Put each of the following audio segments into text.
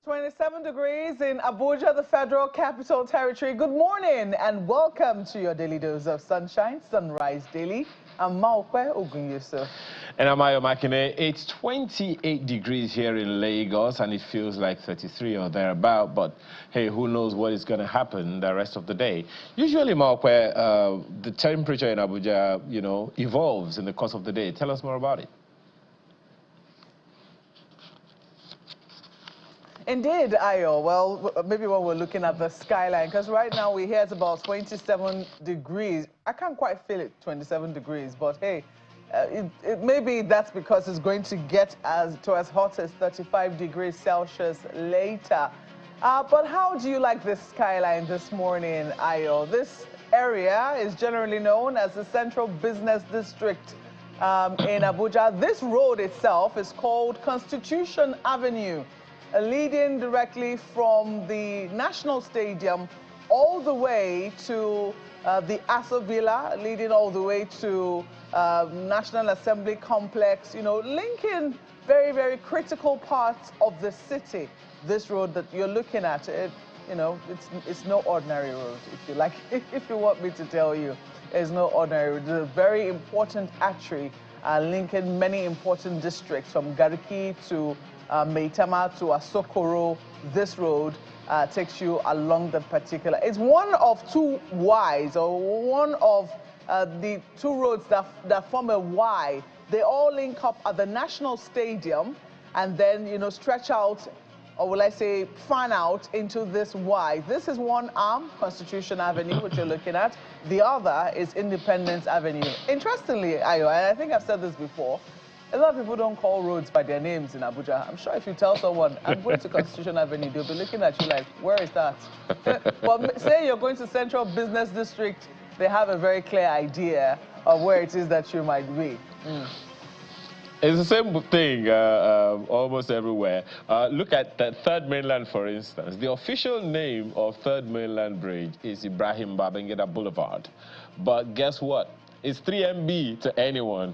27 degrees in Abuja, the Federal Capital Territory. Good morning and welcome to your daily dose of sunshine, Sunrise Daily. I'm Maokwe Ogunyuso. And I'm Ayo Makine. It's 28 degrees here in Lagos and it feels like 33 or thereabout. But hey, who knows what is going to happen the rest of the day. Usually, Maokwe, the temperature in Abuja, evolves in the course of the day. Tell us more about it. Indeed, Ayo. Well, maybe when we're looking at the skyline, because right now we hear it's about 27 degrees. I can't quite feel it, 27 degrees, but hey, maybe that's because it's going to get to as hot as 35 degrees Celsius later. But how do you like this skyline this morning, Ayo? This area is generally known as the Central Business District in Abuja. This road itself is called Constitution Avenue, leading directly from the National Stadium all the way to the Aso Villa, leading all the way to National Assembly Complex, linking very, very critical parts of the city. This road that you're looking at, it's no ordinary road, if you like, if you want me to tell you. It's no ordinary road. It's a very important artery linking many important districts from Gariki to Maitama to Asokoro. This road takes you along that particular. It's one of two Ys, or one of the two roads that form a Y. They all link up at the National Stadium and then, stretch out, or will I say fan out into this Y. This is one arm, Constitution Avenue, which you're looking at. The other is Independence Avenue. Interestingly, Ayo, and I think I've said this before, a lot of people don't call roads by their names in Abuja. I'm sure if you tell someone, I'm going to Constitution Avenue, they'll be looking at you like, where is that? But say you're going to Central Business District, they have a very clear idea of where it is that you might be. It's the same thing almost everywhere. Look at the Third Mainland, for instance. The official name of Third Mainland Bridge is Ibrahim Babangida Boulevard. But guess what? It's 3MB to anyone.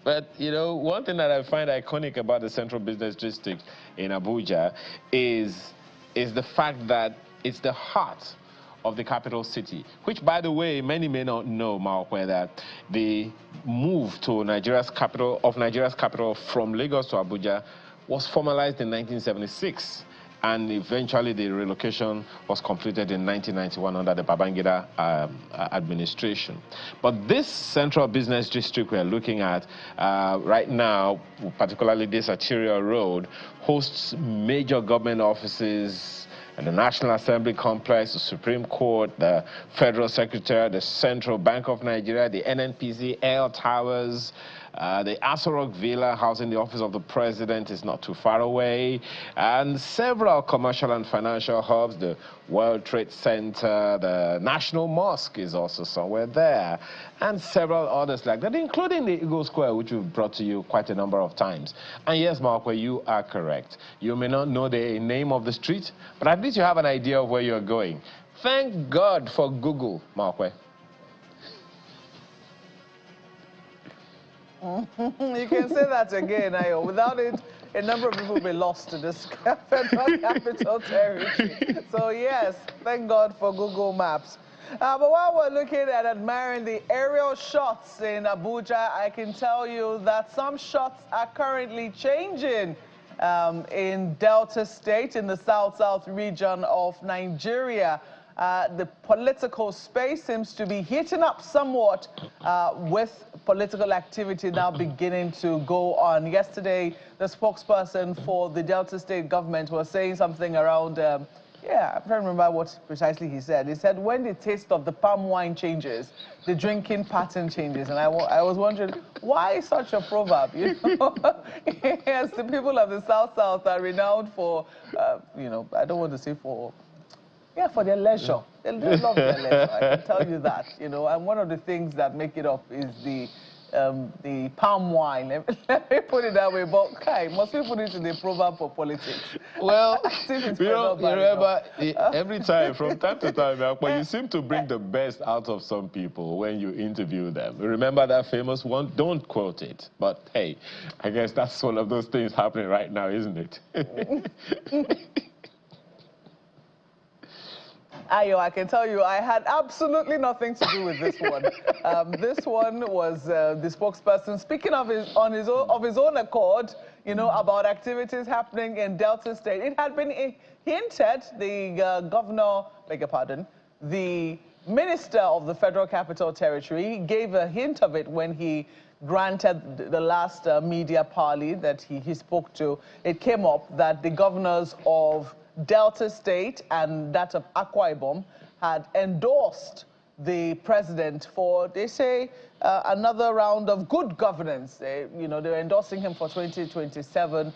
But, one thing that I find iconic about the Central Business District in Abuja is the fact that it's the heart of the capital city, which, by the way, many may not know, Maokwe, that the move to Nigeria's capital from Lagos to Abuja was formalized in 1976. And eventually the relocation was completed in 1991 under the Babangida administration. But this Central Business District we're looking at right now, particularly this arterial road, hosts major government offices, and the National Assembly Complex, the Supreme Court, the Federal Secretariat, the Central Bank of Nigeria, the NNPC, Air Towers, the Aso Rock Villa housing the office of the president is not too far away, and several commercial and financial hubs, the World Trade Center, the National Mosque is also somewhere there, and several others like that, including the Eagle Square, which we've brought to you quite a number of times. And yes, Maokwe, you are correct. You may not know the name of the street, but at least you have an idea of where you're going. Thank God for Google, Maokwe. You can say that again, Ayo. Without it, a number of people will be lost to this Federal Capital Territory. So yes, thank God for Google Maps. But while we're looking at admiring the aerial shots in Abuja, I can tell you that some shots are currently changing in Delta State, in the south-south region of Nigeria. The political space seems to be heating up somewhat with political activity now beginning to go on. Yesterday, the spokesperson for the Delta State government was saying something around, I'm trying to remember what precisely he said. He said, when the taste of the palm wine changes, the drinking pattern changes. And I was wondering, why such a proverb? Yes, the people of the South-South are renowned for, I don't want to say for their leisure. They love their leisure, I can tell you that, And one of the things that make it up is the the palm wine. Let me put it that way. But Kai, must we put it in the proverb for politics? Well, you remember, every time, from time to time, but you seem to bring the best out of some people when you interview them. Remember that famous one? Don't quote it. But hey, I guess that's one of those things happening right now, isn't it? Ayo, I can tell you, I had absolutely nothing to do with this one. This one was the spokesperson speaking of his own accord, you know, about activities happening in Delta State. It had been hinted, the governor, beg your pardon, the minister of the Federal Capital Territory gave a hint of it when he granted the last media parley that he spoke to. It came up that the governors of Delta State and that of Akwa Ibom had endorsed the president for, they say, another round of good governance. They're endorsing him for 2027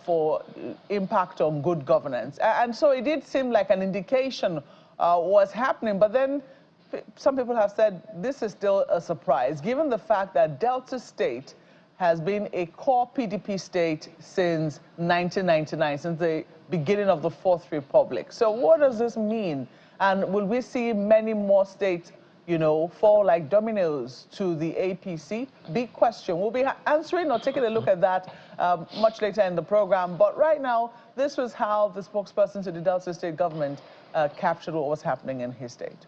for impact on good governance. And so it did seem like an indication was happening, but then some people have said this is still a surprise, given the fact that Delta State has been a core PDP state since 1999, since the beginning of the Fourth Republic. So what does this mean? And will we see many more states, you know, fall like dominoes to the APC? Big question. We'll be answering or taking a look at that much later in the program. But right now, this was how the spokesperson to the Delta State government captured what was happening in his state.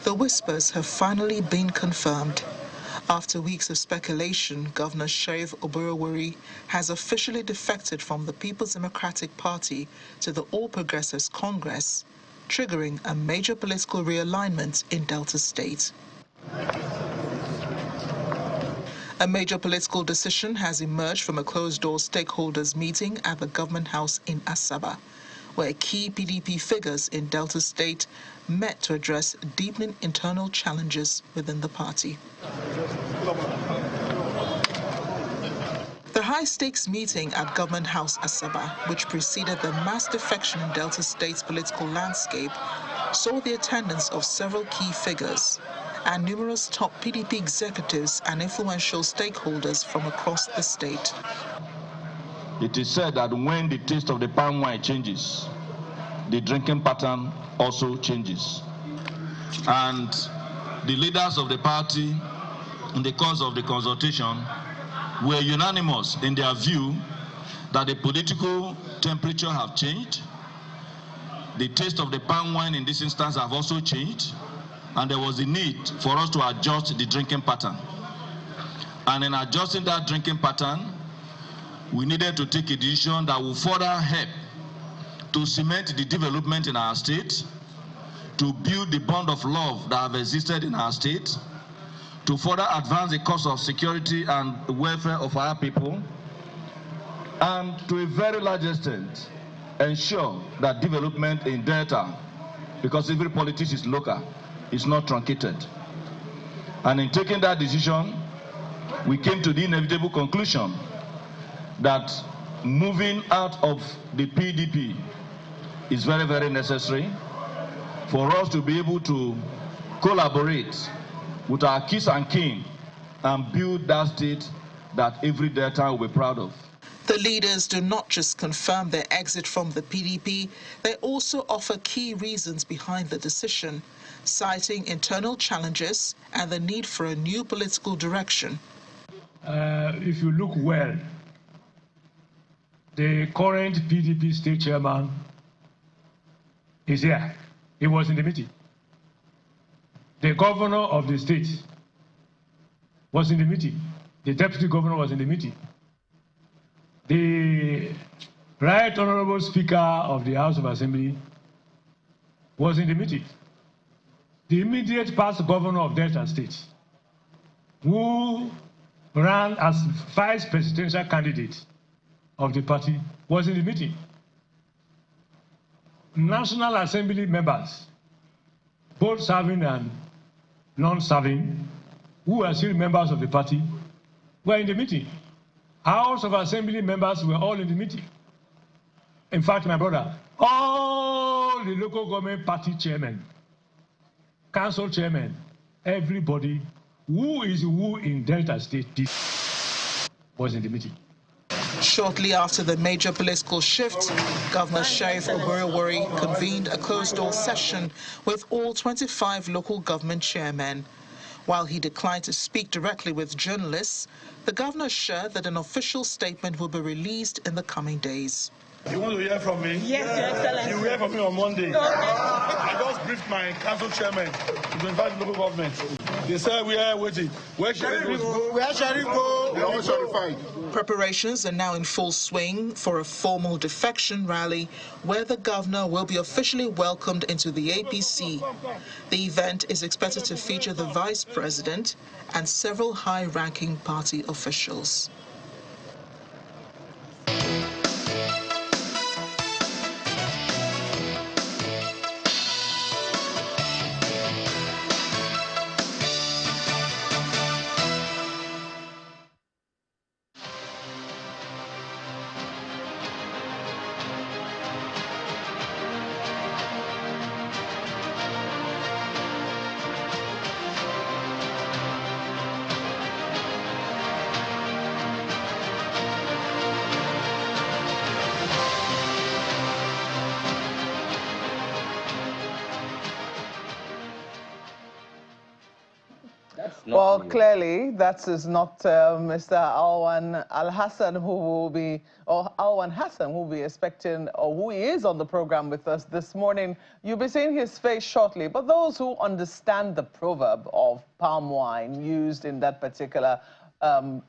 The whispers have finally been confirmed. After weeks of speculation, Governor Sheriff Oborowori has officially defected from the People's Democratic Party to the All Progressives Congress, triggering a major political realignment in Delta State. A major political decision has emerged from a closed-door stakeholders meeting at the Government House in Asaba, where key PDP figures in Delta State met to address deepening internal challenges within the party. The high-stakes meeting at Government House Asaba, which preceded the mass defection in Delta State's political landscape, saw the attendance of several key figures and numerous top PDP executives and influential stakeholders from across the state. It is said that when the taste of the palm wine changes, the drinking pattern also changes. And the leaders of the party, in the course of the consultation, were unanimous in their view that the political temperature have changed, the taste of the palm wine in this instance have also changed, and there was a need for us to adjust the drinking pattern. And in adjusting that drinking pattern, we needed to take a decision that will further help to cement the development in our state, to build the bond of love that have existed in our state, to further advance the cause of security and the welfare of our people, and to a very large extent, ensure that development in Delta, because every politics is local, is not truncated. And in taking that decision, we came to the inevitable conclusion that moving out of the PDP is very, very necessary for us to be able to collaborate with our kith and kin and build that state that every Delta will be proud of. The leaders do not just confirm their exit from the PDP, they also offer key reasons behind the decision, citing internal challenges and the need for a new political direction. If you look well, the current PDP state chairman is here. He was in the meeting. The governor of the state was in the meeting. The deputy governor was in the meeting. The Right Honorable Speaker of the House of Assembly was in the meeting. The immediate past governor of Delta State, who ran as vice presidential candidate of the party, was in the meeting. National Assembly members, both serving and non-serving, who are still members of the party, were in the meeting. House of Assembly members were all in the meeting. In fact, my brother, all the local government party chairmen, council chairmen, everybody who is who in Delta State was in the meeting. Shortly after the major political shift, Governor Sheriff Oborowori convened a closed-door session with all 25 local government chairmen. While he declined to speak directly with journalists, the governor assured that an official statement will be released in the coming days. You want to hear from me? Yes, Your Excellency. You will hear from me on Monday. Okay. I just briefed my council chairman, the 25 local governments. They said we are waiting. Where Sheriff go? Where Sheriff go? We are certified. Preparations are now in full swing for a formal defection rally where the governor will be officially welcomed into the APC. The event is expected to feature the vice president and several high-ranking party officials. Well, clearly, that is not Mr. Alwan Al-Hassan who will be, or Alwan Hassan who will be expecting, or who is on the program with us this morning. You'll be seeing his face shortly. But those who understand the proverb of palm wine used in that particular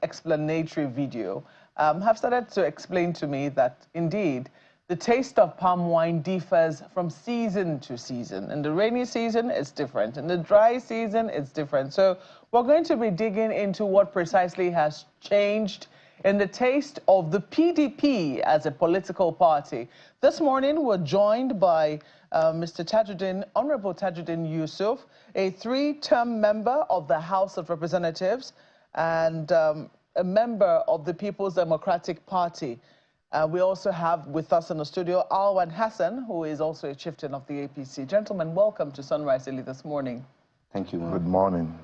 explanatory video have started to explain to me that, indeed, the taste of palm wine differs from season to season. In the rainy season, it's different. In the dry season, it's different. So we're going to be digging into what precisely has changed in the taste of the PDP as a political party. This morning, we're joined by Mr. Tajuddin, Honorable Tajuddin Yusuf, a 3-term member of the House of Representatives and a member of the People's Democratic Party. We also have with us in the studio Alwan Hassan, who is also a chieftain of the APC. Gentlemen, welcome to Sunrise Daily this morning. Thank you. Good morning.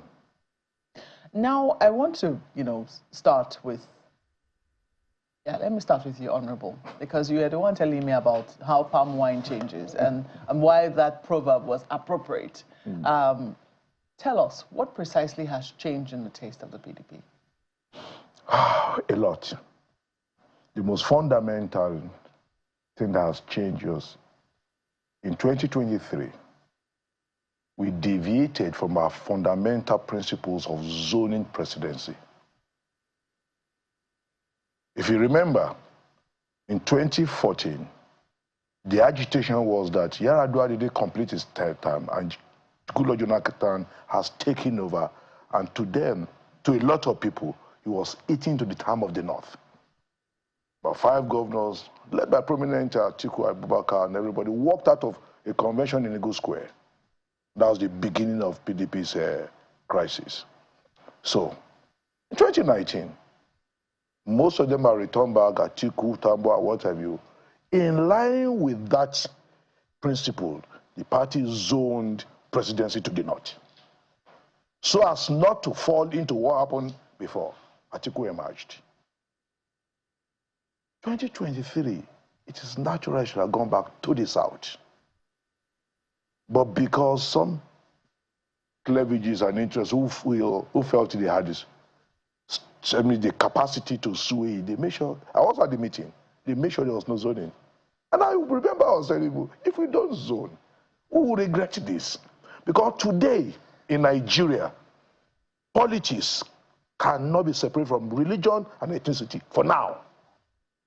Now, I want to, start with, let me start with you, Honorable, because you are the one telling me about how palm wine changes and why that proverb was appropriate. Tell us, what precisely has changed in the taste of the PDP? A lot. The most fundamental thing that has changed is in 2023, we deviated from our fundamental principles of zoning presidency. If you remember, in 2014, the agitation was that Yar'Adua didn't complete his third term and Goodluck Jonathan has taken over, and to them, to a lot of people, he was eating to the term of the North. About 5 governors, led by prominent Atiku Abubakar and everybody, walked out of a convention in Eagle Square. That was the beginning of PDP's crisis. So, in 2019, most of them are returned back, Atiku, Tambo, what have you. In line with that principle, the party zoned presidency to the North, so as not to fall into what happened before. Atiku emerged. 2023, it is natural I should have gone back to the South. But because some cleavages and interests who felt they had this, the capacity to sway, they made sure, I was at the meeting, they made sure there was no zoning. And I remember I was saying, if we don't zone, we will regret this. Because today, in Nigeria, politics cannot be separated from religion and ethnicity, for now.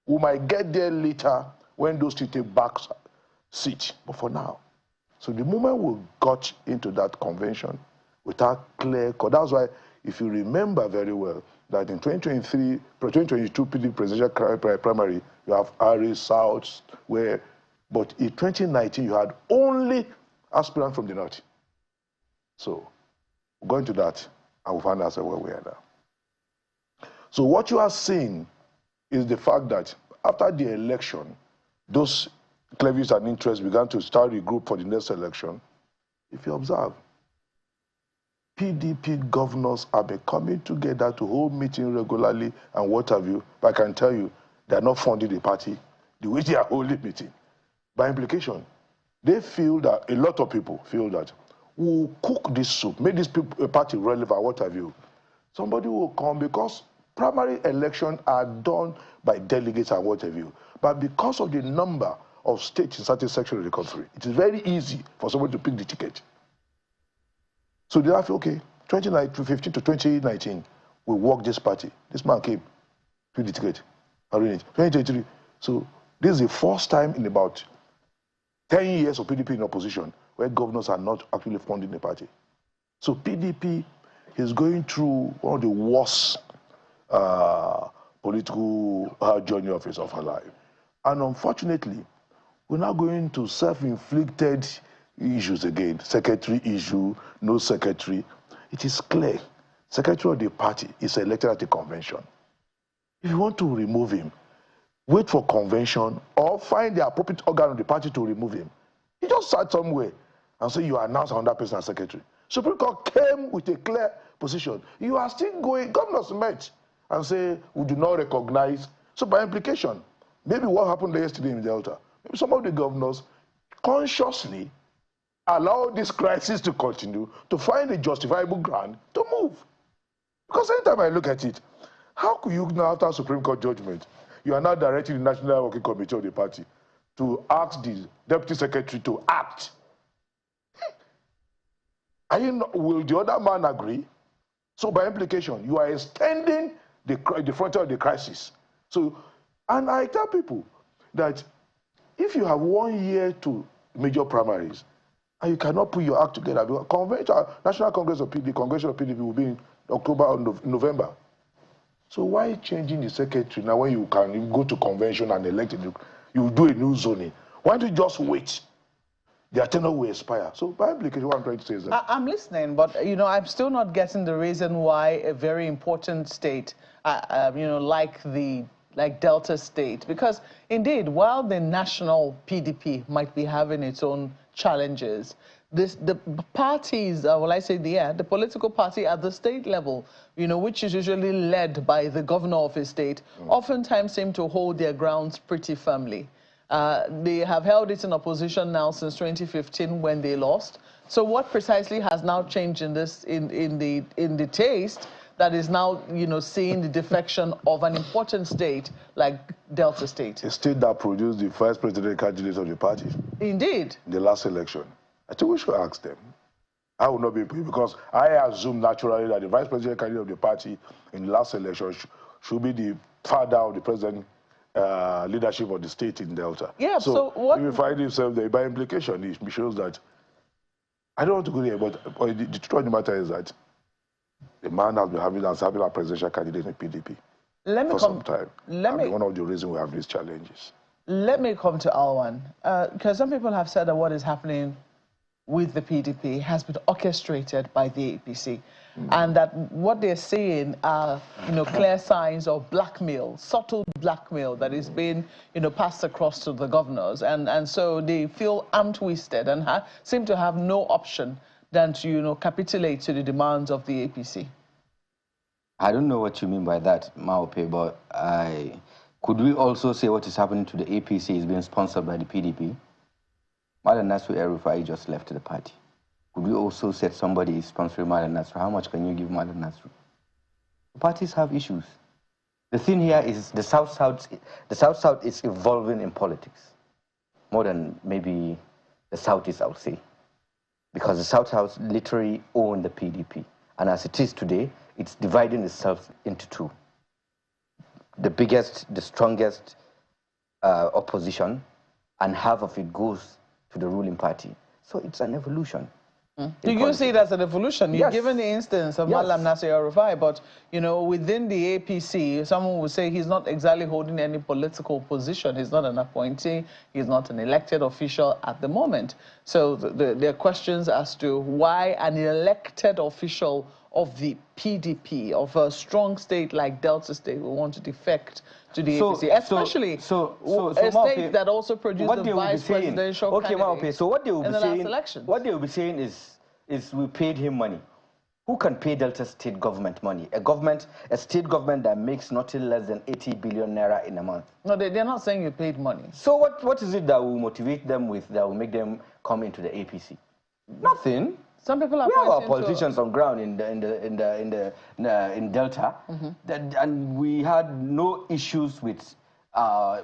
We might get there later when those two take back seat, but for now. So the moment we got into that convention without clear cut, that's why, if you remember very well, that in 2022 PDP presidential primary, you have Ari South, but in 2019 you had only aspirants from the North. So going to that, and we find ourselves where we are now. So what you are seeing is the fact that after the election, those cleavages and interests began to start regroup for the next election. If you observe, PDP governors have been coming together to hold meetings regularly and what have you. But I can tell you, they are not funding the party the way they are holding meeting. By implication, they feel that, a lot of people feel that, we'll cook this soup, make this party relevant, what have you. Somebody will come because primary elections are done by delegates and what have you. But because of the number of states in certain sections of the country, it is very easy for somebody to pick the ticket. So they have, okay, 2015 to 2019, we work this party. This man came, picked the ticket, arranged it. 2023. So this is the first time in about 10 years of PDP in opposition where governors are not actually funding the party. So PDP is going through one of the worst political journey of his life. And unfortunately, we're now going to self-inflicted issues again. Secretary issue, no secretary. It is clear. Secretary of the party is elected at a convention. If you want to remove him, wait for convention or find the appropriate organ of the party to remove him. He just sat somewhere and say you announce another person as secretary. Supreme Court came with a clear position. You are still going, governors met and say we do not recognize. So by implication, maybe what happened yesterday in Delta, maybe some of the governors consciously allow this crisis to continue to find a justifiable ground to move. Because anytime I look at it, how could you now, after Supreme Court judgment, you are now directing the National Working Committee of the party to ask the Deputy Secretary to act? Will the other man agree? So by implication, you are extending the frontier of the crisis. So, and I tell people that if you have 1 year to major primaries, and you cannot put your act together, because National Congress of PDP, Congress of PDP will be in October or November. So why changing the secretary now when you can go to convention and elect it? You do a new zoning. Why don't you just wait? Their tenure will expire. So by implication, what I'm trying to say is that... I'm listening, but, you know, I'm still not getting the reason why a very important state, you know, like Delta State, because indeed, while the national PDP might be having its own challenges, the parties, the political party at the state level, you know, which is usually led by the governor of a state, oftentimes seem to hold their grounds pretty firmly. They have held it in opposition now since 2015 when they lost. So what precisely has now changed in this, in the taste that is now, you know, seeing the defection of an important state like Delta State? A state that produced the first presidential candidate of the party. Indeed. In the last election. I think we should ask them. I will not be, because I assume naturally that the vice presidential candidate of the party in the last election should be the father of the present leadership of the state in Delta. Yeah, so what... If you find himself there, by implication, it shows that, I don't want to go there, but the truth of the matter is that the man has been having a presidential candidate in PDP for some time. One of the reasons we have these challenges. Let me come to Alwan, because some people have said that what is happening with the PDP has been orchestrated by the APC, and that what they're seeing are, you know, clear signs of blackmail, subtle blackmail that is being, you know, passed across to the governors, and so they feel arm-twisted and seem to have no option than to, you know, capitulate to the demands of the APC. I don't know what you mean by that, Maope, but could we also say what is happening to the APC is being sponsored by the PDP? Malam Nasru El-Rufai just left the party. Could we also say somebody is sponsoring Malam Nasru? How much can you give Malam Nasru? The parties have issues. The thing here is the South-South is evolving in politics more than maybe the South-East, I would say. Because the South-South literally own the PDP. And as it is today, it's dividing itself into two. The biggest, the strongest opposition, and half of it goes to the ruling party. So it's an evolution. Do you see it as an evolution? You've given the instance of Malam Nasru El-Rufai, but, you know, within the APC, someone would say he's not exactly holding any political position. He's not an appointee. He's not an elected official at the moment. So there are questions as to why an elected official of the PDP, of a strong state like Delta State, will want to defect to the APC, especially a state that also produced the vice presidential candidate so what they will in the last election. What they will be saying is we paid him money. Who can pay Delta state government money? A state government that makes nothing less than 80 billion naira in a month. No, they're not saying you paid money. So what is it that will motivate them with, that will make them come into the APC? Nothing. Some people are. We have our politicians on ground in Delta, and we had no issues with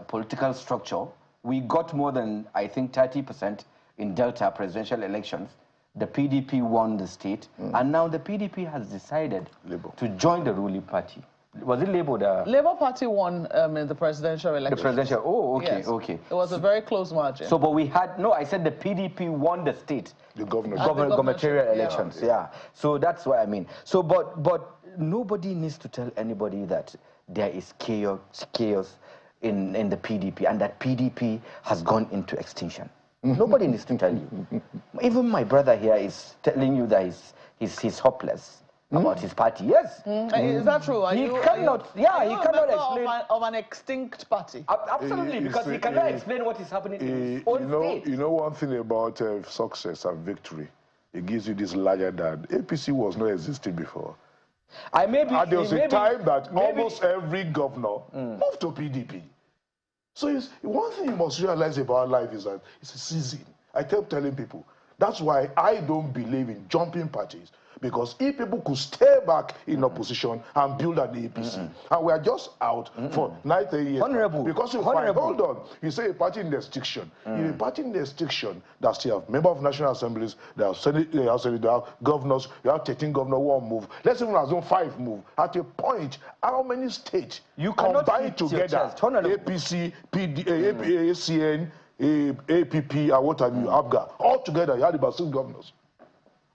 political structure. We got more than, I think, 30% in Delta presidential elections. The PDP won the state, and now the PDP has decided to join the ruling party. Was it Labour? Labour Party won in the presidential election. The presidential, oh, okay, yes. okay. It was a very close margin. So, but we had, no, I said the PDP won the state. The gubernatorial elections, yeah. So that's what I mean. So, but nobody needs to tell anybody that there is chaos in the PDP, and that PDP has gone into extinction. Nobody needs to tell you. Even my brother here is telling you that he's hopeless about his party. Yes. Is that true? He cannot explain of an extinct party. Absolutely, because he cannot explain what is happening in his own state. You know one thing about success and victory, it gives you this larger than APC was not existing before. There was a time that almost every governor moved to PDP. So one thing you must realize about life is that it's a season. I kept telling people, that's why I don't believe in jumping parties. Because if people could stay back in opposition and build an APC, and we are just out for 90 years. Honorable. Because you find, hold on, you say a party in the extinction. In a party in the extinction, that still have members of national assemblies, they have senate, they have governors, you have 13 governors who won't move. Let's even assume 5 move. At a point, how many states you combine together? APC, ACN, APP, and what have you, ABGA, all together, you had about 6 governors.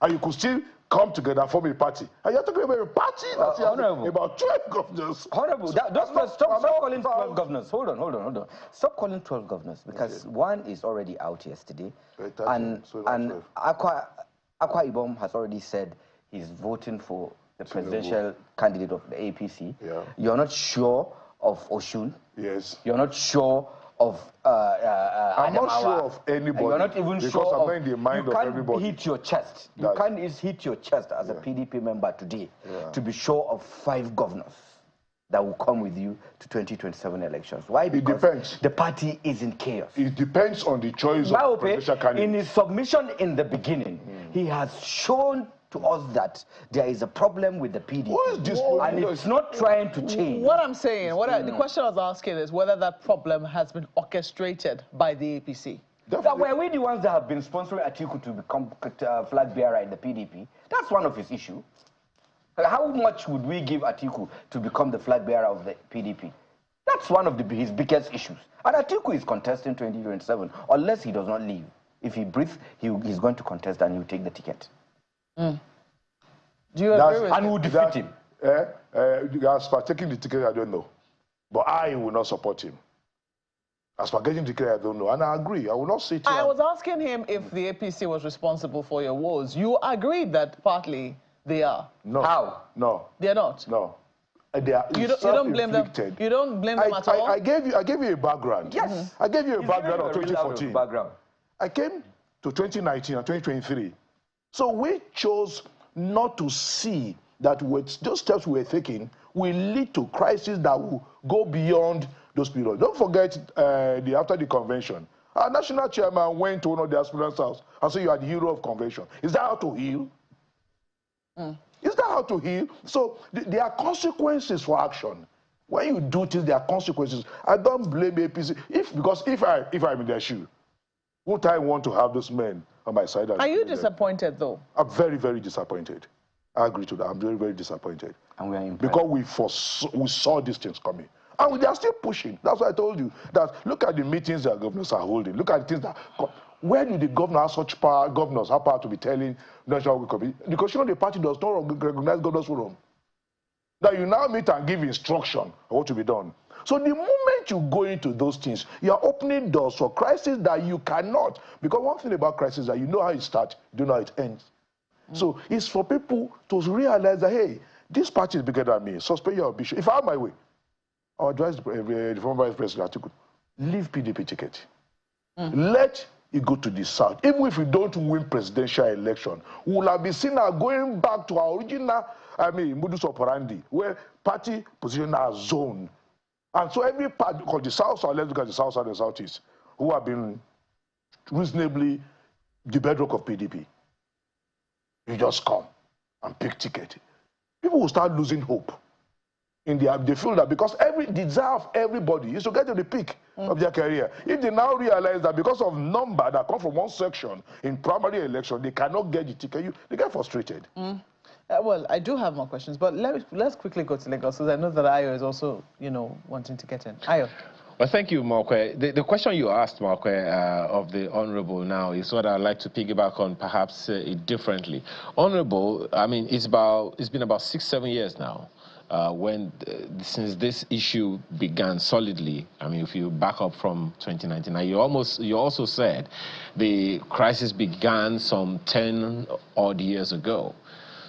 And you could still come together, form a party. And you're talking about a party that's about 12 governors. Honorable, stop calling 12 governors. Hold on. Stop calling 12 governors, because one is already out yesterday. And Akwa Ibom has already said he's voting for the presidential candidate of the APC. Yeah. You're not sure of Oshun. Yes. You're not sure of I'm not sure of anybody. You're not even because sure I'm not in the mind of everybody. You can't hit your chest. You can't hit your chest as a PDP member today to be sure of 5 governors that will come with you to 2027 elections. Why? Because it depends. The party is in chaos. It depends on the choice of presidential candidate. In his submission in the beginning, he has shown to us that there is a problem with the PDP. And it's not trying to change. What I'm saying, the question I was asking is whether that problem has been orchestrated by the APC. Were we the ones that have been sponsoring Atiku to become flag bearer in the PDP? That's one of his issues. How much would we give Atiku to become the flag bearer of the PDP? That's one of his biggest issues. And Atiku is contesting 2027, unless he does not leave. If he breathes, he's going to contest and he'll take the ticket. Do you agree with and we'll defeat him? As for taking the ticket, I don't know. But I will not support him. As for getting the ticket, I don't know. And I agree. I will not sit here. I was asking him if the APC was responsible for your woes. You agreed that partly they are. No. How? No. They're not? No. They are you don't blame them. You don't blame them at all? I gave you a background. Yes. I gave you a background of 2014. Background. I came to 2019 and 2023. So we chose not to see that with those steps we were taking will lead to crises that will go beyond those periods. Don't forget after the convention, our national chairman went to one of the aspirants' house and said, "You are the hero of convention." Is that how to heal? Is that how to heal? So there are consequences for action. When you do things, there are consequences. I don't blame APC. Because if I'm in their shoe, would I want to have those men on my side? Are you disappointed, though? I'm very, very disappointed. I agree to that. I'm very, very disappointed. And we are impressed. Because we saw these things coming. And they are still pushing. That's why I told you that look at the meetings that governors are holding. Look at the things that... Where do the governor have such power, governors have power to be telling national committee? Because the party does not recognize governors forum. That you now meet and give instruction on what to be done. So the moment you go into those things, you are opening doors for crises that you cannot. Because one thing about crisis is that you know how it starts, you don't know how it ends. So it's for people to realize that, hey, this party is bigger than me. Suspend your ambition. If I have my way, I would advise the former Vice President Atiku, leave PDP ticket. Let you go to the south. Even if we don't win presidential election, we will have been seen as going back to our original, modus operandi, where party position are zone. And so every part, because the south, let's look at the south and the southeast, who have been reasonably the bedrock of PDP. You just come and pick ticket. People will start losing hope. They feel that because every desire of everybody is to get to the peak of their career. If they now realize that because of number that come from one section in primary election, they cannot get the ticket, they get frustrated. Well, I do have more questions, but let's quickly go to Lagos, because I know that Ayo is also, wanting to get in. Ayo. Well, thank you, Markwe. The question you asked, Markwe, of the Honorable now is what I'd like to piggyback on, perhaps differently. Honorable, I mean, it's been about 6-7 years now. Since this issue began solidly, I mean, if you back up from 2019, now you also said the crisis began some 10 odd years ago.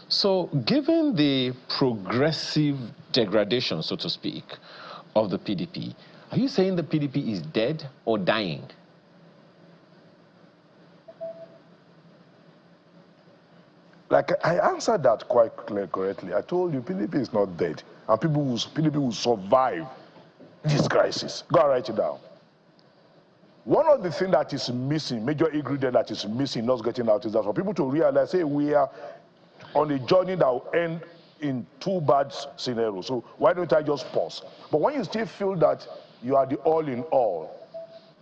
So given the progressive degradation, so to speak, of the PDP, are you saying the PDP is dead or dying? Like, I answered that quite correctly. I told you PDP is not dead, and PDP will survive this crisis. Go and write it down. One of the things that is missing, major ingredient that is missing, not getting out, is that for people to realize, hey, we are on a journey that will end in 2 bad scenarios. So why don't I just pause? But when you still feel that you are the all in all,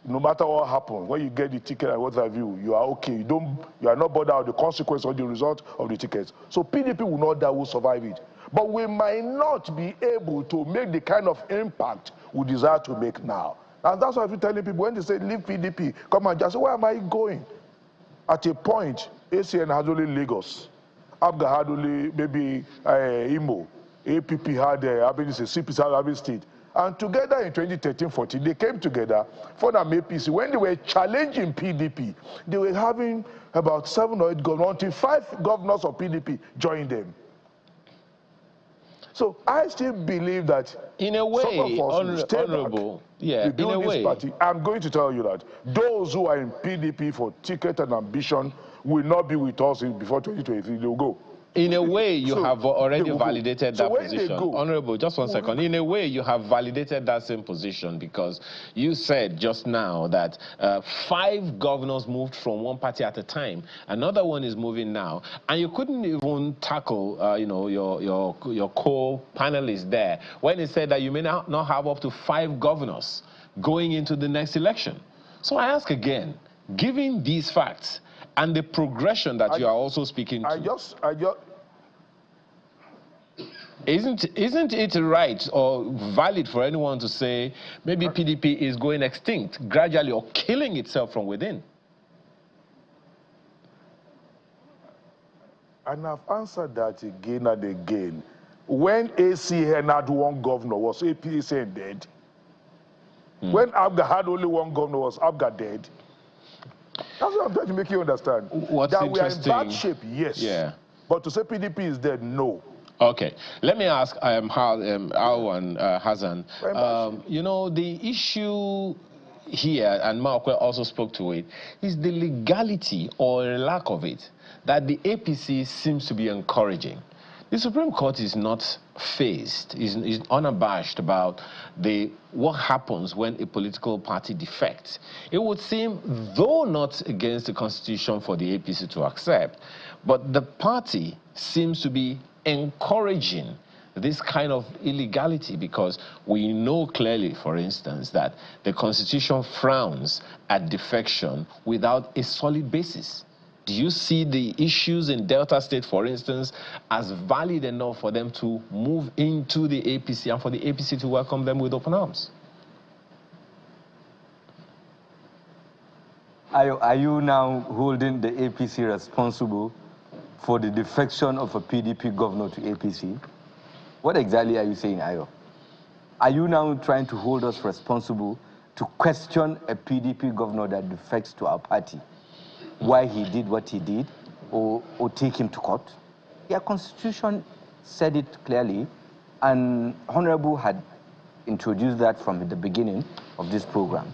no matter what happens, when you get the ticket and what have you, you are okay. You are not bothered with the consequence or the result of the tickets. So PDP will not die, will survive it. But we might not be able to make the kind of impact we desire to make now. And that's why I've been telling people, when they say leave PDP, come and just say, where am I going? At a point, ACN has only Lagos. ABGA had only maybe Imo. APP had CPC had Abia State. And together in 2013-14, they came together for an APC. When they were challenging PDP, they were having about 7 or 8 governors, until 5 governors of PDP joined them. So I still believe that in a way, some of us will stay honorable, back, yeah, in a way. Party. I'm going to tell you that those who are in PDP for ticket and ambition will not be with us before 2023. They will go. In a way, you have already validated that position. Honorable, just one second. In a way, you have validated that same position, because you said just now that 5 governors moved from one party at a time. Another one is moving now. And you couldn't even tackle, your co-panelists there when he said that you may not have up to 5 governors going into the next election. So I ask again, given these facts, and the progression that you are also speaking to. Isn't it right or valid for anyone to say maybe PDP is going extinct gradually or killing itself from within? And I've answered that again and again. When ACN had 1 governor, was APCN dead? When ABGA had only 1 governor, was ABGA dead? That's what I'm trying to make you understand. That we are in bad shape, yes. Yeah. But to say PDP is dead, no. Okay. Let me ask Awan Hassan. The issue here, and Markwe also spoke to it, is the legality or lack of it that the APC seems to be encouraging. The Supreme Court is not fazed, is unabashed about what happens when a political party defects. It would seem, though not against the Constitution for the APC to accept, but the party seems to be encouraging this kind of illegality, because we know clearly, for instance, that the Constitution frowns at defection without a solid basis. Do you see the issues in Delta State, for instance, as valid enough for them to move into the APC and for the APC to welcome them with open arms? Are you now holding the APC responsible for the defection of a PDP governor to APC? What exactly are you saying, Ayo? Are you now trying to hold us responsible to question a PDP governor that defects to our party? Why he did what he did, or take him to court? Their Constitution said it clearly, and Honorable had introduced that from the beginning of this program.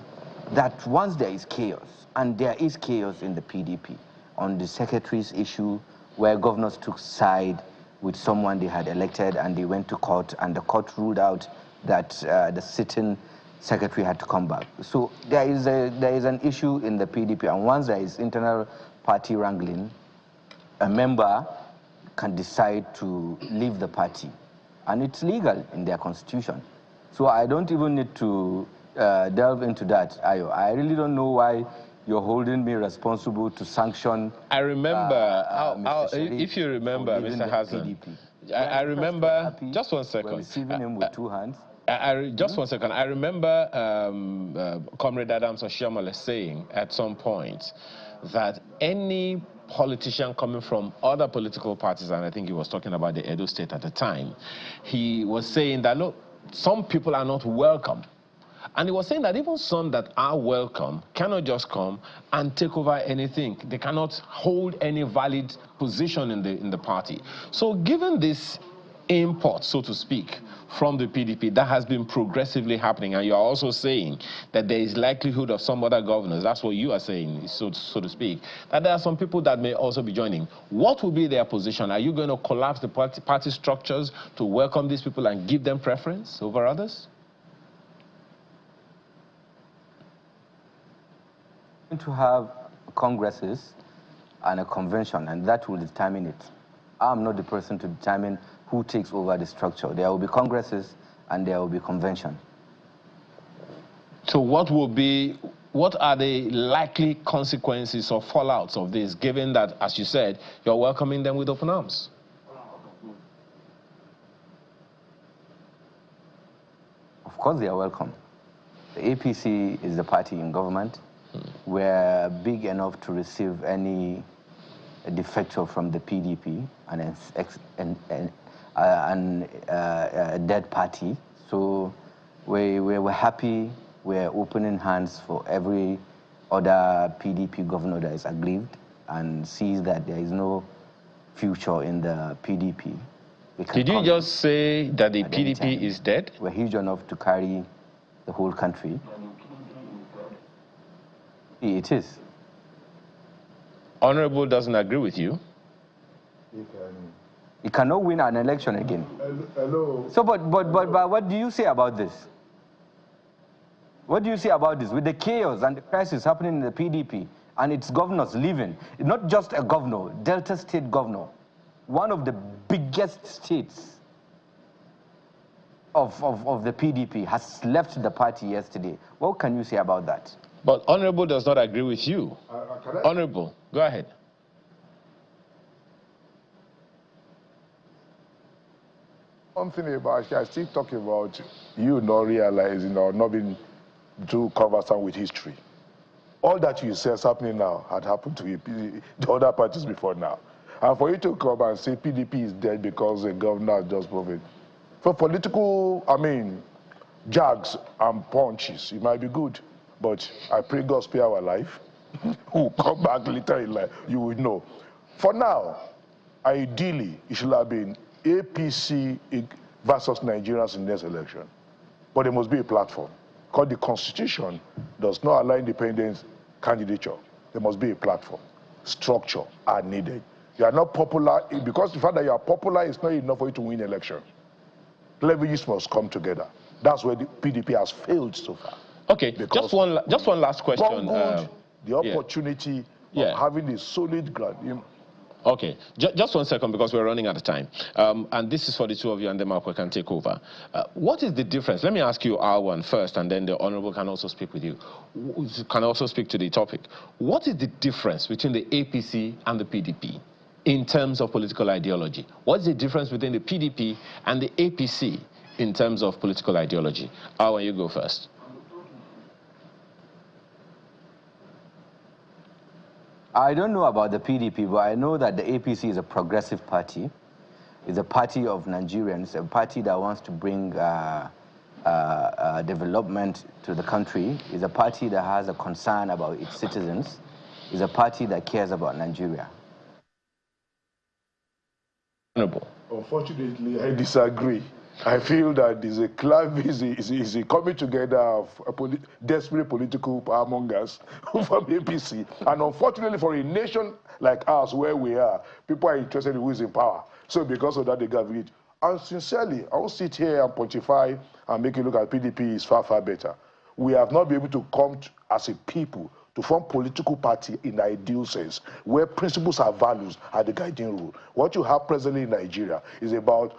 that once there is chaos, and there is chaos in the PDP, on the secretary's issue, where governors took side with someone they had elected and they went to court, and the court ruled out that the sitting secretary had to come back. So there is an issue in the PDP, and once there is internal party wrangling, a member can decide to leave the party, and it's legal in their constitution. So I don't even need to delve into that, Ayo. I really don't know why you're holding me responsible to sanction. I remember, if you remember, Mr. Hassan, I remember, just 1 second. We're receiving him with 2 hands. Just 1 second. I remember Comrade Adams Oshiomhole saying at some point that any politician coming from other political parties, and I think he was talking about the Edo State at the time, he was saying that, look, some people are not welcome. And he was saying that even some that are welcome cannot just come and take over anything. They cannot hold any valid position in the party. So given this import, so to speak, from the PDP, that has been progressively happening, and you're also saying that there is likelihood of some other governors, that's what you are saying, so to speak, that there are some people that may also be joining. What will be their position? Are you going to collapse the party structures to welcome these people and give them preference over others? To have congresses and a convention, and that will determine it. I'm not the person to determine who takes over the structure. There will be congresses and there will be convention. So what are the likely consequences or fallouts of this, given that, as you said, you're welcoming them with open arms? Of course they are welcome. The APC is the party in government. We're big enough to receive any defector from the PDP and a dead party. So we're happy. We're opening hands for every other PDP governor that is aggrieved and sees that there is no future in the PDP. Did you just say that the PDP is dead? We're huge enough to carry the whole country. It is. Honorable doesn't agree with you. He cannot win an election again. Hello. So, but what do you say about this? What do you say about this? With the chaos and the crisis happening in the PDP and its governors leaving, not just a governor, Delta State governor, one of the biggest states of the PDP has left the party yesterday. What can you say about that? But Honorable does not agree with you. Honorable, go ahead. One thing about, I still talk about you not realizing or not being too conversant with history. All that you say is happening now had happened to the other parties before now. And for you to come and say PDP is dead because the governor just moved it. For political, jags and punches, it might be good. But I pray God spare our life. We'll come back later in life, you will know. For now, ideally, it should have been APC versus Nigerians in this election. But there must be a platform. Because the Constitution does not allow independent candidature. There must be a platform. Structure are needed. You are not popular, because the fact that you are popular is not enough for you to win election. Leverage must come together. That's where the PDP has failed so far. Okay, just one last question. The opportunity of having a solid ground. Okay, just 1 second because we're running out of time. And this is for the two of you, and then Marco can take over. What is the difference? Let me ask you R1 first, and then the Honorable can also speak with you. Can also speak to the topic. What is the difference between the APC and the PDP in terms of political ideology? What's the difference between the PDP and the APC in terms of political ideology? R1, you go first. I don't know about the PDP, but I know that the APC is a progressive party. It's a party of Nigerians, a party that wants to bring development to the country. It's a party that has a concern about its citizens. It's a party that cares about Nigeria. Unfortunately, I disagree. I feel that there's a cleavage, is a coming together of desperate political power mongers from APC. And unfortunately for a nation like ours where we are, people are interested in who is in power. So because of that, they got it. And sincerely, I will sit here and pontify and make you look at PDP is far, far better. We have not been able to come as a people to form political party in the ideal sense, where principles and values are the guiding rule. What you have presently in Nigeria is about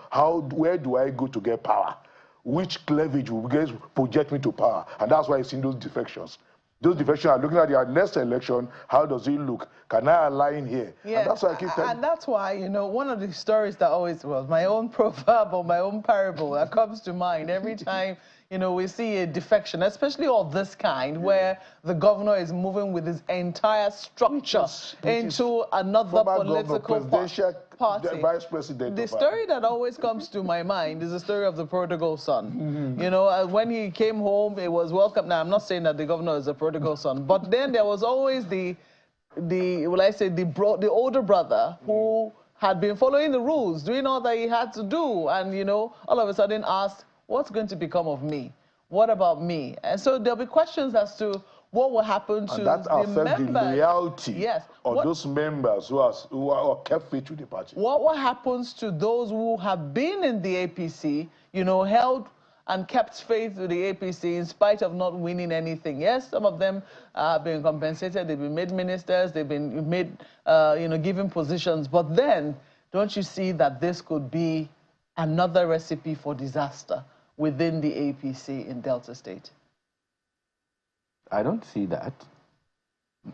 where do I go to get power? Which cleavage will project me to power? And that's why it's in those defections. Those defections are looking at their next election, how does it look? Can I align here? Yeah, and that's why I keep telling and that's why, you know, one of the stories that always was my own proverb or my own parable that comes to mind every time, you know, we see a defection, especially of this kind, where the governor is moving with his entire structure into another political party. Vice president. The story that always comes to my mind is the story of the prodigal son. You know, when he came home, it was welcome. Now, I'm not saying that the governor is a prodigal son, but then there was always the older brother who had been following the rules, doing all that he had to do, and, you know, all of a sudden asked, what's going to become of me? What about me? And so there'll be questions as to what will happen to that the members. The loyalty of those members who are kept faithful to the party. What happens to those who have been in the APC, you know, held and kept faith with the APC in spite of not winning anything? Yes, some of them have been compensated, they've been made ministers, they've been made, you know, given positions. But then, don't you see that this could be another recipe for disaster within the APC in Delta State? I don't see that.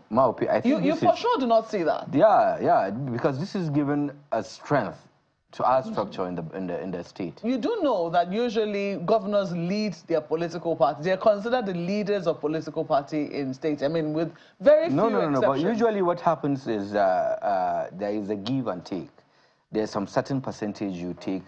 I think you for sure do not see that. Yeah, because this is given a strength to our structure in the state. You do know that usually governors lead their political party. They are considered the leaders of political party in states. I mean, with very few exceptions. But usually what happens is there is a give and take. There's some certain percentage you take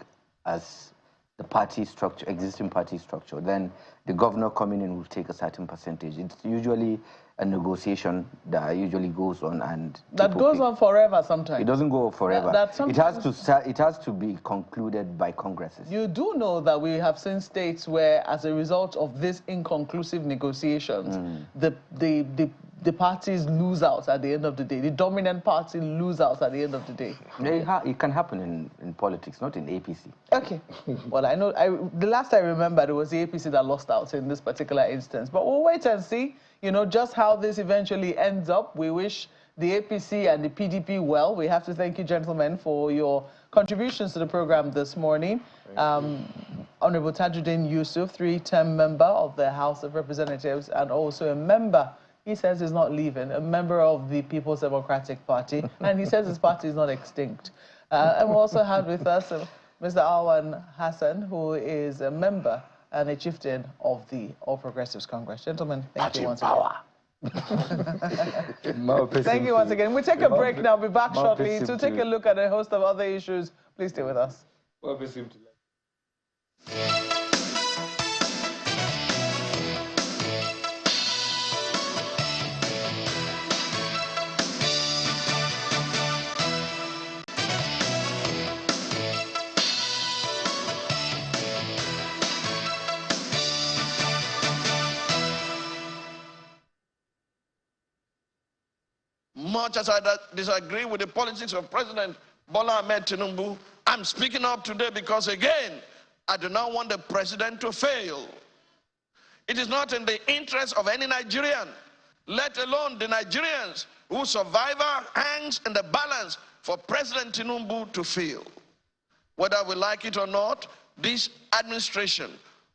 as the party structure, existing party structure. Then the governor coming in will take a certain percentage. It's usually a negotiation that usually goes on, and that goes on forever sometimes. It doesn't go forever. It has to be concluded by congresses. You do know that we have seen states where, as a result of this inconclusive negotiations, the parties lose out at the end of the day. The dominant party lose out at the end of the day. It can happen in politics, not in APC. Okay. Well, I know the last I remembered, it was the APC that lost out in this particular instance. But we'll wait and see, you know, just how this eventually ends up. We wish the APC and the PDP well. We have to thank you, gentlemen, for your contributions to the program this morning. Honorable Tajuddin Yusuf, 3-term member of the House of Representatives, and also a member, he says he's not leaving, a member of the People's Democratic Party, and he says his party is not extinct. And we also have with us Mr. Alwan Hassan, who is a member and a chieftain of the All Progressives Congress. Gentlemen, thank you once again. Thank you once again. We'll take a break now. We'll be back shortly to take a look at a host of other issues. Please stay with us. Much as I disagree with the politics of President Bola Ahmed Tinubu, I'm speaking up today because, again, I do not want the president to fail. It is not in the interest of any Nigerian, let alone the Nigerians whose survival hangs in the balance for President Tinubu to fail. Whether we like it or not, this administration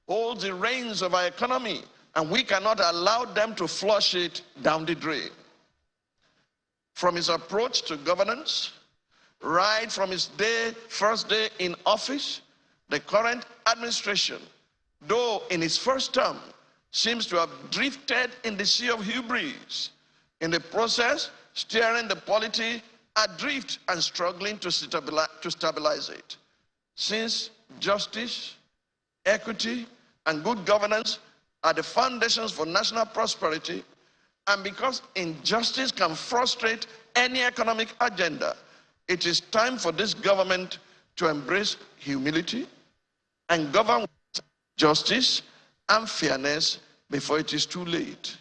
holds the reins of our economy, and we cannot allow them to flush it down the drain. From his approach to governance, right from his first day in office, the current administration, though in its first term, seems to have drifted in the sea of hubris. In the process, steering the polity adrift and struggling to stabilize it. Since justice, equity, and good governance are the foundations for national prosperity, and because injustice can frustrate any economic agenda, it is time for this government to embrace humility, and govern with justice and fairness before it is too late.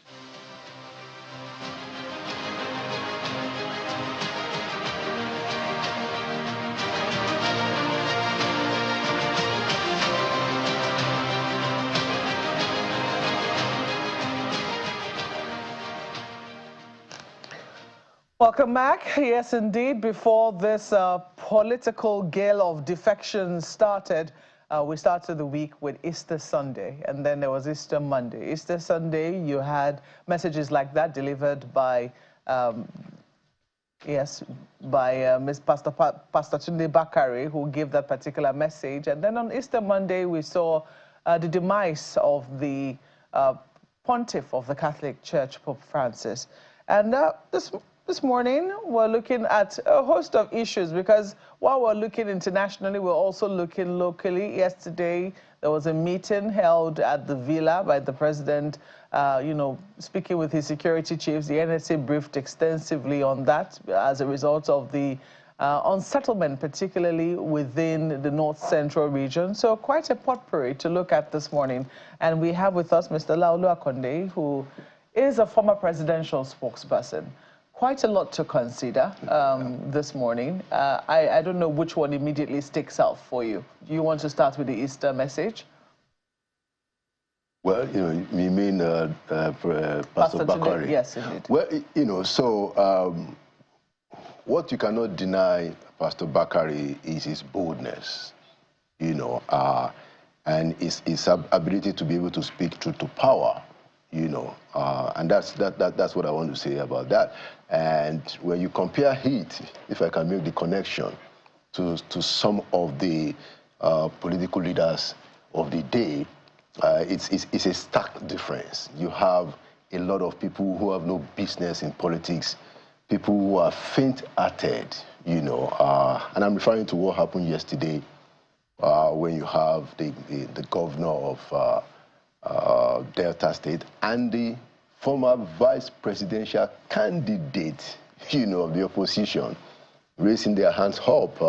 Welcome back. Yes, indeed. Before this political gale of defections started, we started the week with Easter Sunday, and then there was Easter Monday. Easter Sunday, you had messages like that delivered by, Miss Pastor Tunde Bakare, who gave that particular message. And then on Easter Monday, we saw the demise of the pontiff of the Catholic Church, Pope Francis. And this morning, we're looking at a host of issues, because while we're looking internationally, we're also looking locally. Yesterday, there was a meeting held at the Villa by the president, speaking with his security chiefs. The NSA briefed extensively on that as a result of the unsettlement, particularly within the North Central region. So quite a potpourri to look at this morning. And we have with us Mr. Laolu Akande, who is a former presidential spokesperson. Quite a lot to consider this morning. I don't know which one immediately sticks out for you. Do you want to start with the Easter message? Well, you mean Pastor Bakare? Yes, indeed. Well, what you cannot deny Pastor Bakare is his boldness, and his ability to be able to speak truth to power. And that's what I want to say about that. And when you compare it, if I can make the connection, to some of the political leaders of the day, it's a stark difference. You have a lot of people who have no business in politics, people who are faint-hearted, and I'm referring to what happened yesterday when you have the governor of Delta State and the former vice presidential candidate, of the opposition, raising their hands up.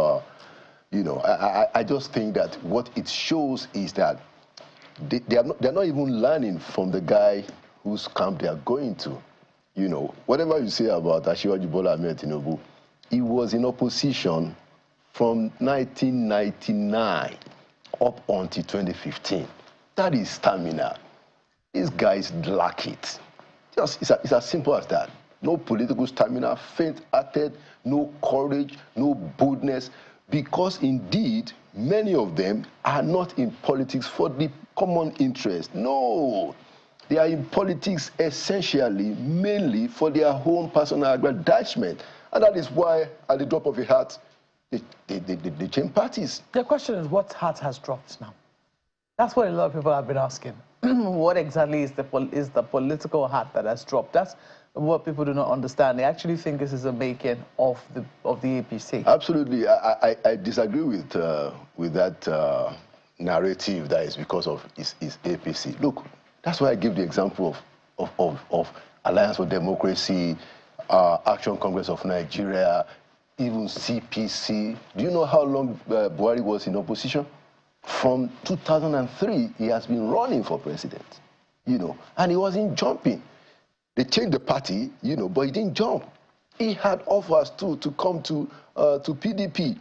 I just think that what it shows is that they're not even learning from the guy whose camp they are going to. Whatever you say about Asiwaju Bola Ahmed Tinubu, he was in opposition from 1999 up until 2015. That is stamina. These guys lack it. It's as simple as that. No political stamina, faint-hearted, no courage, no boldness, because indeed, many of them are not in politics for the common interest. No, they are in politics essentially, mainly for their own personal aggrandizement. And that is why, at the drop of a hat, they change parties. The question is, what hat has dropped now? That's what a lot of people have been asking. What exactly is the political hat that has dropped? That's what people do not understand. They actually think this is a making of the APC. Absolutely, I disagree with that narrative that is because of his APC. Look, that's why I give the example of Alliance for Democracy, Action Congress of Nigeria, even CPC. Do you know how long Buhari was in opposition? From 2003, he has been running for president, and he wasn't jumping. They changed the party, but he didn't jump. He had offers to come to PDP.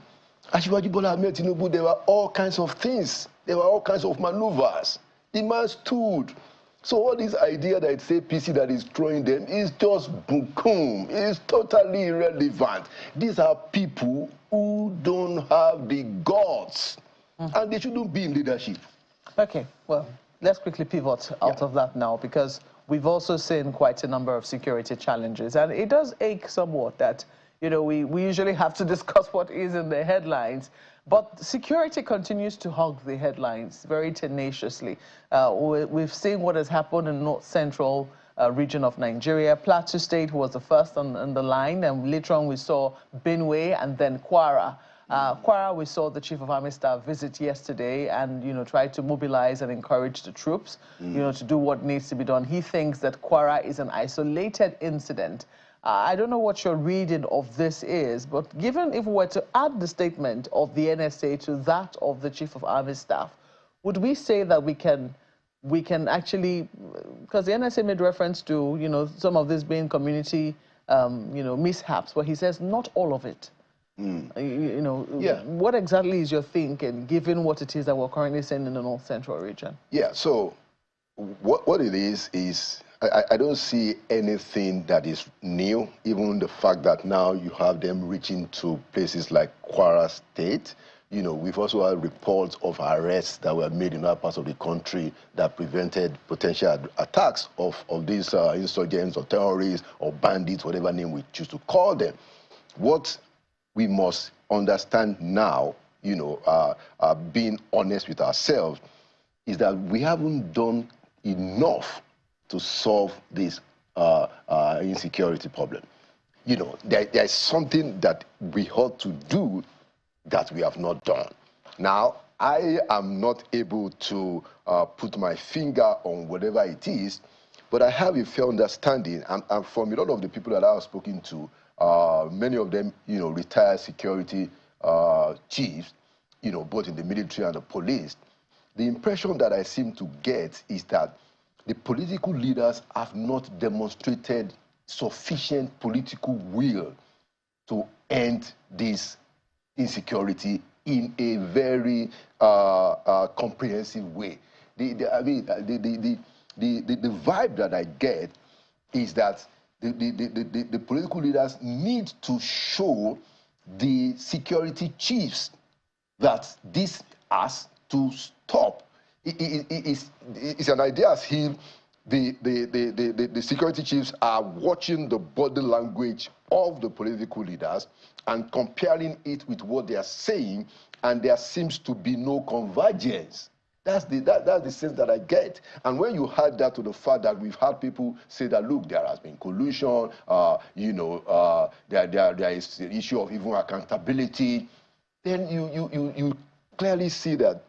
Asiwaju Bola Ahmed Tinubu, there were all kinds of things. There were all kinds of maneuvers. The man stood. So all this idea that it's APC that is throwing them is just boom. It's totally irrelevant. These are people who don't have the guts. And they shouldn't be in leadership. Okay, well, let's quickly pivot out of that now, because we've also seen quite a number of security challenges. And it does ache somewhat that, we usually have to discuss what is in the headlines. But security continues to hug the headlines very tenaciously. We've seen what has happened in North Central region of Nigeria. Plateau State was the first on the line, and later on we saw Benue and then Kwara. Kwara, we saw the Chief of Army Staff visit yesterday and, try to mobilize and encourage the troops, to do what needs to be done. He thinks that Kwara is an isolated incident. I don't know what your reading of this is, but given if we were to add the statement of the NSA to that of the Chief of Army Staff, would we say that we can actually, because the NSA made reference to, you know, some of this being community, you know, mishaps, but he says not all of it. You know, what exactly is your thinking, given what it is that we're currently seeing in the North Central region? Yeah, so what it is I don't see anything that is new, even the fact that now you have them reaching to places like Kwara State. You know, we've also had reports of arrests that were made in other parts of the country that prevented potential attacks of these insurgents or terrorists or bandits, whatever name we choose to call them. What we must understand now, you know, being honest with ourselves, is that we haven't done enough to solve this insecurity problem. You know, there's something that we ought to do that we have not done. Now, I am not able to put my finger on whatever it is, but I have a fair understanding, and from a lot of the people that I have spoken to, many of them, you know, retired security chiefs, you know, both in the military and the police. The impression that I seem to get is that the political leaders have not demonstrated sufficient political will to end this insecurity in a very comprehensive way. The vibe that I get is that the political leaders need to show the security chiefs that this has to stop. It's an idea as if the security chiefs are watching the body language of the political leaders and comparing it with what they are saying, and there seems to be no convergence. That's the sense that I get. And when you add that to the fact that we've had people say that, look, there has been collusion, you know, there is the issue of even accountability, then you clearly see that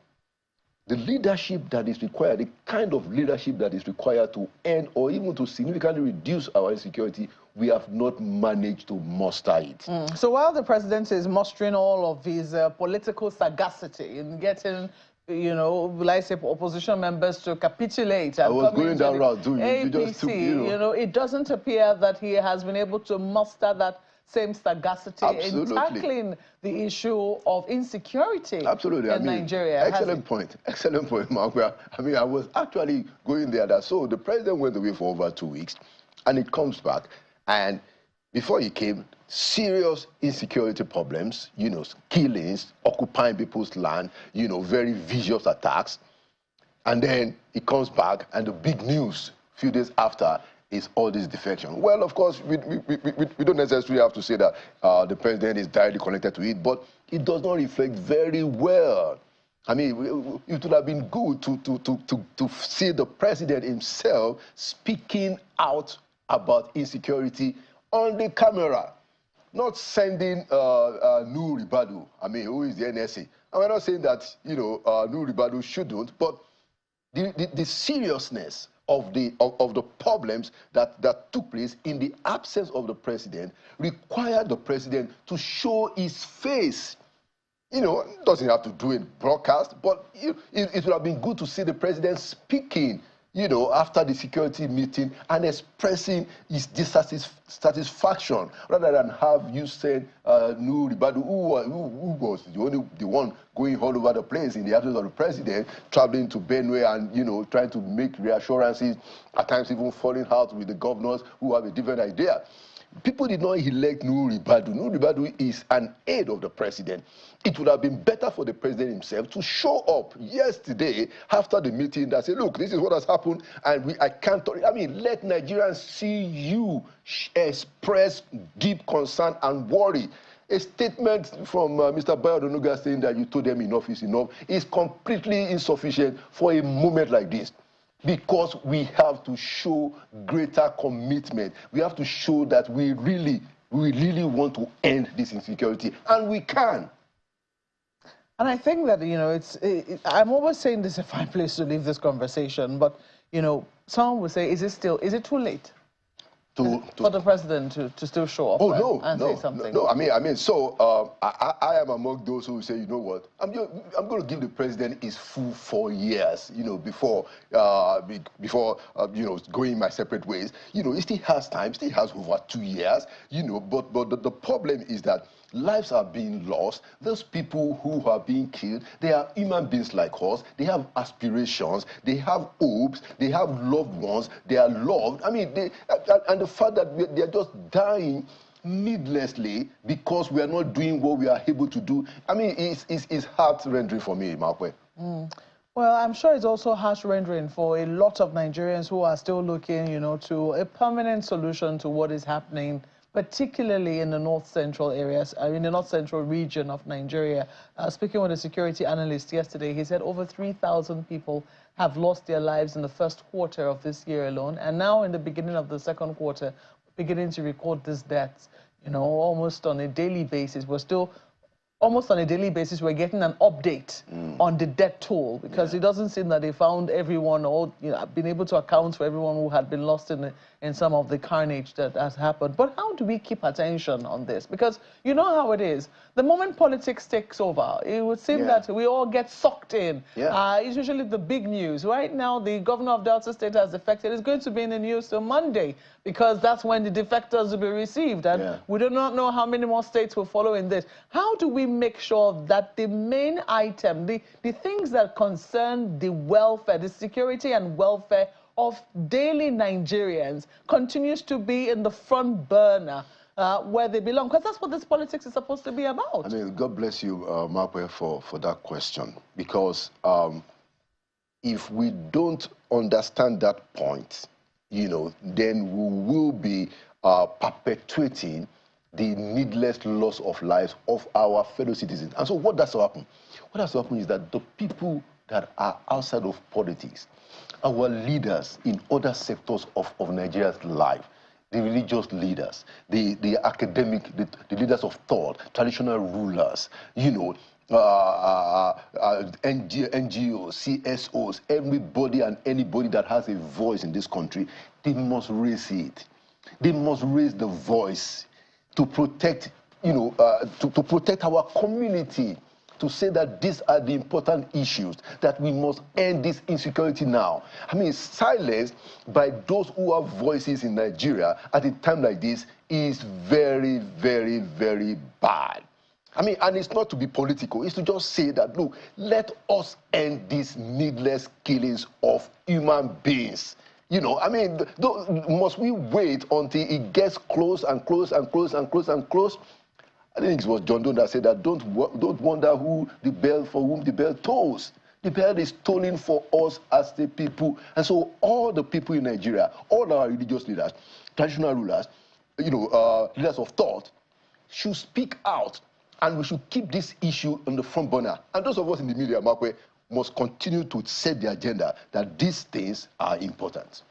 the leadership that is required, the kind of leadership that is required to end or even to significantly reduce our insecurity, we have not managed to muster it. So while the president is mustering all of his political sagacity in getting, you know, like say, opposition members to capitulate. I was going that route too. APC, you just took, you know, it doesn't appear that he has been able to muster that same sagacity in tackling the issue of insecurity in Nigeria. Excellent point. Excellent point, Mark. I mean, I was actually going there. So the president went away for over 2 weeks, and it comes back. And before he came, serious insecurity problems, you know, killings, occupying people's land, you know, very vicious attacks. And then he comes back, and the big news a few days after is all this defection. Well, of course, we don't necessarily have to say that the president is directly connected to it, but it does not reflect very well. I mean, it would have been good to see the president himself speaking out about insecurity on the camera, not sending Nuhu Ribadu, I mean, who is the NSA. And we're not saying that, you know, Nuhu Ribadu shouldn't, but the seriousness of the problems that took place in the absence of the president required the president to show his face. You know, it doesn't have to do it broadcast, but it would have been good to see the president speaking, you know, after the security meeting and expressing his dissatisfaction, rather than have you said Nuhu Ribadu, who was the one going all over the place in the absence of the president, traveling to Benue and, you know, trying to make reassurances, at times even falling out with the governors who have a different idea. People did not elect Nuhu Ribadu. Nuhu Ribadu is an aide of the president. It would have been better for the president himself to show up yesterday after the meeting that say, look, this is what has happened, and I can't, I mean, let Nigerians see you express deep concern and worry. A statement from Mr. Bayo Onuga saying that you told them enough is enough is completely insufficient for a moment like this. Because we have to show greater commitment. We have to show that we really want to end this insecurity, and we can. And I think that, you know, I'm always saying this is a fine place to leave this conversation, but, you know, someone will say, is it too late? for the president to still show up and say something. No, I mean, so I am among those who say, you know what, I'm going to give the president his full 4 years, you know, before you know, going my separate ways. You know, he still has time, still has over 2 years, you know, but the problem is that lives are being lost. Those people who are being killed, they are human beings like us. They have aspirations, they have hopes, they have loved ones, they are loved. I mean, and the fact that they are just dying needlessly because we are not doing what we are able to do, I mean, it's heart-rendering for me, Markwe. Well, I'm sure it's also heart-rendering for a lot of Nigerians who are still looking, you know, to a permanent solution to what is happening, particularly in the north-central areas, in the north-central region of Nigeria. Speaking with a security analyst yesterday, he said over 3,000 people have lost their lives in the first quarter of this year alone. And now in the beginning of the second quarter, beginning to record these deaths, you know, almost on a daily basis. We're still almost on a daily basis, we're getting an update on the death toll, because it doesn't seem that they found everyone, or been able to account for everyone who had been lost in some of the carnage that has happened. But how do we keep attention on this? Because you know how it is. The moment politics takes over, it would seem that we all get sucked in. It's usually the big news. Right now, the governor of Delta State has defected. It's going to be in the news till Monday, because that's when the defectors will be received. And we do not know how many more states will follow in this. How do we make sure that the main item, the things that concern the welfare, the security and welfare of daily Nigerians continues to be in the front burner where they belong? Because that's what this politics is supposed to be about. I mean, God bless you, Markwe, for that question. Because if we don't understand that point, you know, then we will be perpetuating the needless loss of lives of our fellow citizens. And so what does happen? What has happened is that the people that are outside of politics, our leaders in other sectors of Nigeria's life, the religious leaders, the academic, the leaders of thought, traditional rulers, you know, NGOs, CSOs, everybody and anybody that has a voice in this country, they must raise it. They must raise the voice to protect, you know, to protect our community, to say that these are the important issues, that we must end this insecurity now. I mean, silence by those who have voices in Nigeria at a time like this is very, very, very bad. I mean, and it's not to be political, it's to just say that, look, let us end these needless killings of human beings. You know, I mean, must we wait until it gets close and close and close and close and close? I think it was John Donne that said that don't wonder who the bell for whom the bell tolls. The bell is tolling for us as the people. And so all the people in Nigeria, all our religious leaders, traditional rulers, you know, leaders of thought, should speak out, and we should keep this issue on the front burner. And those of us in the media, Markwe, must continue to set the agenda that these things are important.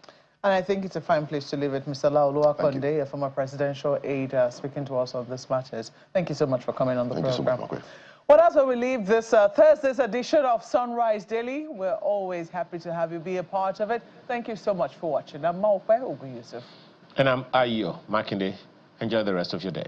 And I think it's a fine place to leave it. Mr. Akande, a former presidential aide, speaking to us on this matters. Thank you so much for coming on the program. Thank you so much, Markwe. Well, that's where we leave this Thursday's edition of Sunrise Daily. We're always happy to have you be a part of it. Thank you so much for watching. I'm Maokwe Ogu Yusuf. And I'm Ayo Makinde. Enjoy the rest of your day.